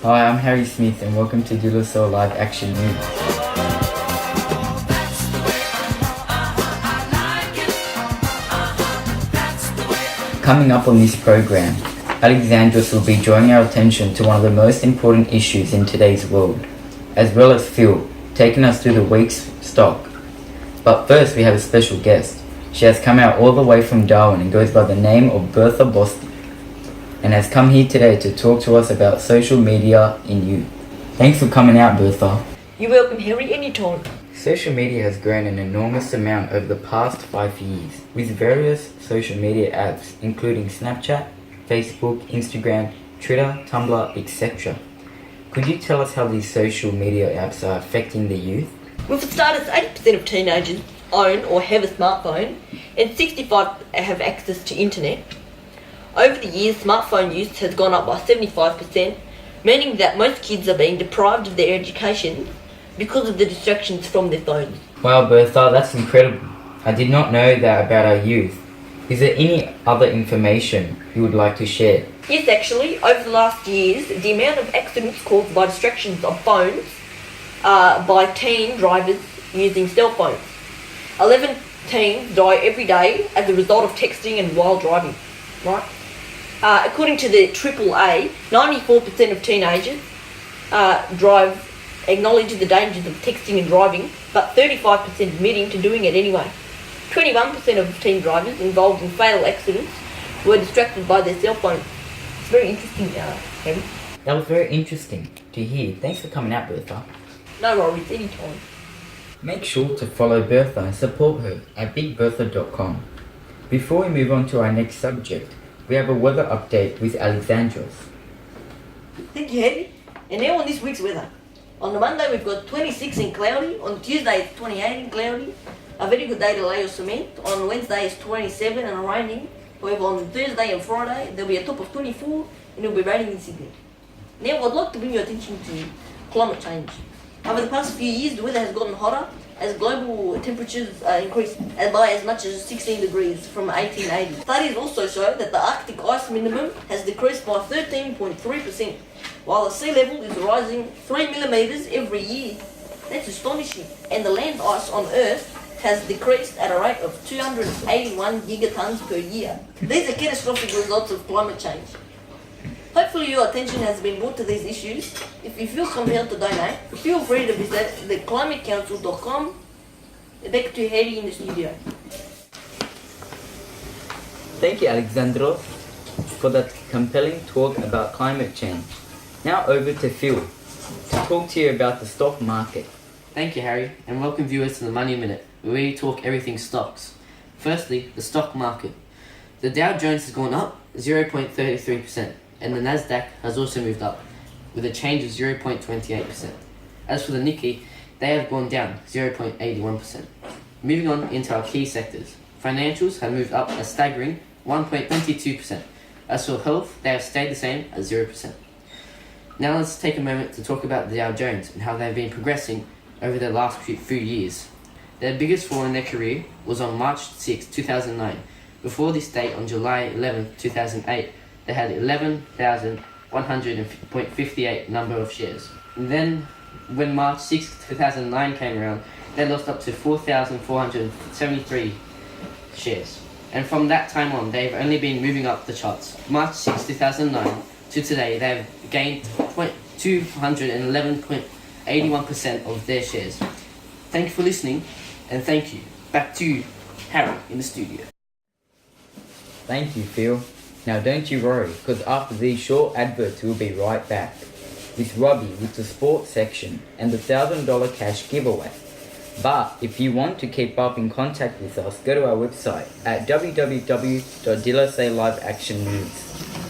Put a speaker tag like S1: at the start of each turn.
S1: Hi, I'm Harry Smith and welcome to Dilasol Live Action News. Coming up on this program, Alexandros will be drawing our attention to one of the most important issues in today's world, as well as Phil, taking us through the week's stock. But first we have a special guest. She has come out all the way from Darwin and goes by the name of Bertha Bostock, and has come here today to talk to us about social media in youth. Thanks for coming out, Bertha.
S2: You're welcome, Harry, anytime.
S1: Social media has grown an enormous amount over the past 5 years, with various social media apps including Snapchat, Facebook, Instagram, Twitter, Tumblr, etc. Could you tell us how these social media apps are affecting the youth?
S2: Well, for starters, 80% of teenagers own or have a smartphone, and 65% have access to internet. Over the years, smartphone use has gone up by 75%, meaning that most kids are being deprived of their education because of the distractions from their phones.
S1: Wow, Bertha, that's incredible. I did not know that about our youth. Is there any other information you would like to share?
S2: Yes, actually, over the last years, the amount of accidents caused by distractions of phones by teen drivers using cell phones. 11 teens die every day as a result of texting and while driving, right? According to the AAA, 94% of teenagers acknowledge the dangers of texting and driving, but 35% admitting to doing it anyway. 21% of teen drivers involved in fatal accidents were distracted by their cell phones. It's very interesting, Harry.
S1: That was very interesting to hear. Thanks for coming out, Bertha.
S2: No worries, anytime.
S1: Make sure to follow Bertha and support her at bigbertha.com. Before we move on to our next subject, we have a weather update with Alexandros.
S2: Thank you, Harry. And now on this week's weather. On the Monday we've got 26 and cloudy. On Tuesday it's 28 and cloudy. A very good day to lay your cement. On Wednesday it's 27 and raining. However, on Thursday and Friday there'll be a top of 24 and it'll be raining in Sydney. Now I'd like to bring your attention to climate change. Over the past few years the weather has gotten hotter as global temperatures increased by as much as 16 degrees from 1880. Studies also show that the Arctic ice minimum has decreased by 13.3%, while the sea level is rising 3 millimeters every year. That's astonishing. And the land ice on Earth has decreased at a rate of 281 gigatons per year. These are catastrophic results of climate change. Hopefully your attention has been brought to these issues. If you feel compelled to donate, feel free to visit theclimatecouncil.com. Back to Harry in the studio.
S1: Thank you, Alexandros, for that compelling talk about climate change. Now over to Phil to talk to you about the stock market.
S3: Thank you, Harry, and welcome viewers to the Money Minute, where we talk everything stocks. Firstly, the stock market. The Dow Jones has gone up 0.33%, and the Nasdaq has also moved up, with a change of 0.28%. As for the Nikkei, they have gone down 0.81%. Moving on into our key sectors. Financials have moved up a staggering 1.22%. As for health, they have stayed the same at 0%. Now let's take a moment to talk about the Dow Jones and how they have been progressing over the last few years. Their biggest fall in their career was on March 6, 2009. Before this date, on July 11, 2008, they had 11,100.58 number of shares. And then, when March 6, 2009 came around, they lost up to 4,473 shares. And from that time on, they've only been moving up the charts. March 6, 2009 to today, they've gained 211.81% of their shares. Thank you for listening, and thank you. Back to you, Harry, in the studio.
S1: Thank you, Phil. Now don't you worry, because after these short adverts we'll be right back with Robbie with the sports section and the $1,000 cash giveaway. But if you want to keep up in contact with us, go to our website at www.dilasoliveactionnews.